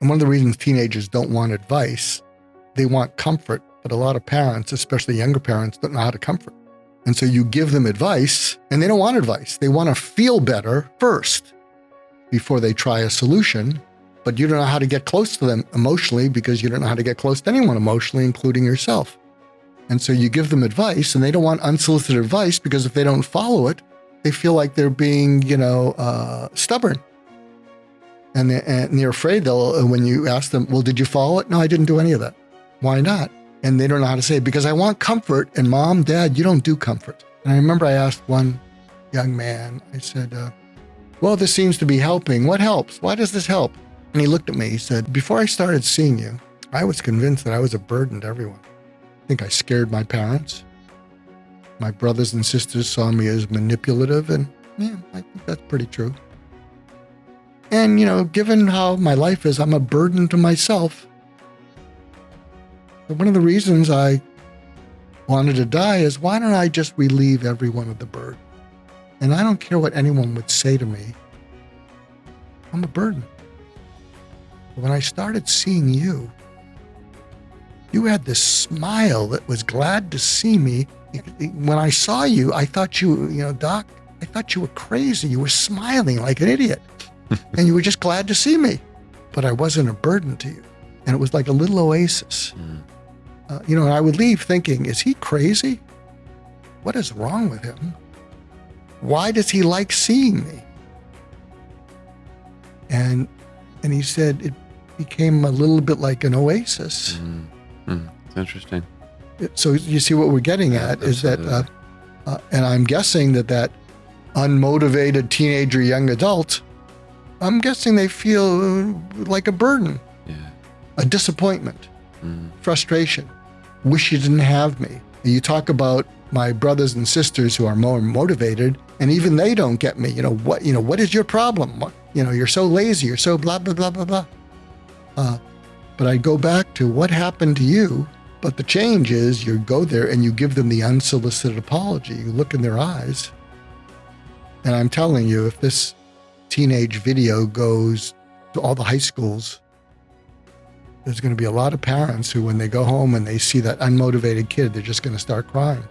And one of the reasons teenagers don't want advice, they want comfort, but a lot of parents, especially younger parents, don't know how to comfort. And so you give them advice, and they don't want advice. They want to feel better first before they try a solution, but you don't know how to get close to them emotionally because you don't know how to get close to anyone emotionally, including yourself. And so you give them advice, and they don't want unsolicited advice because if they don't follow it, they feel like they're being, stubborn. And they're afraid when you ask them, well, did you follow it? No, I didn't do any of that. Why not? And they don't know how to say it because I want comfort. And Mom, Dad, you don't do comfort. And I remember I asked one young man, I said, well, this seems to be helping. What helps? Why does this help? And he looked at me, he said, before I started seeing you, I was convinced that I was a burden to everyone. I think I scared my parents. My brothers and sisters saw me as manipulative, and yeah, I think that's pretty true. And, given how my life is, I'm a burden to myself. But one of the reasons I wanted to die is why don't I just relieve everyone of the burden? And I don't care what anyone would say to me. I'm a burden. But when I started seeing you, you had this smile that was glad to see me. When I saw you, I thought Doc, I thought you were crazy. You were smiling like an idiot. And you were just glad to see me. But I wasn't a burden to you. And it was like a little oasis. And I would leave thinking, is he crazy? What is wrong with him? Why does he like seeing me? And he said it became a little bit like an oasis. It's interesting. So you see what we're getting at is that, and I'm guessing that unmotivated teenager, young adult, I'm guessing they feel like a burden, a disappointment, frustration, wish you didn't have me. You talk about my brothers and sisters who are more motivated, and even they don't get me. What is your problem? You're so lazy, you're so blah, blah, blah, blah, blah. But I go back to what happened to you. But the change is you go there and you give them the unsolicited apology. You look in their eyes. And I'm telling you, if this teenage video goes to all the high schools, there's going to be a lot of parents who, when they go home and they see that unmotivated kid, they're just going to start crying.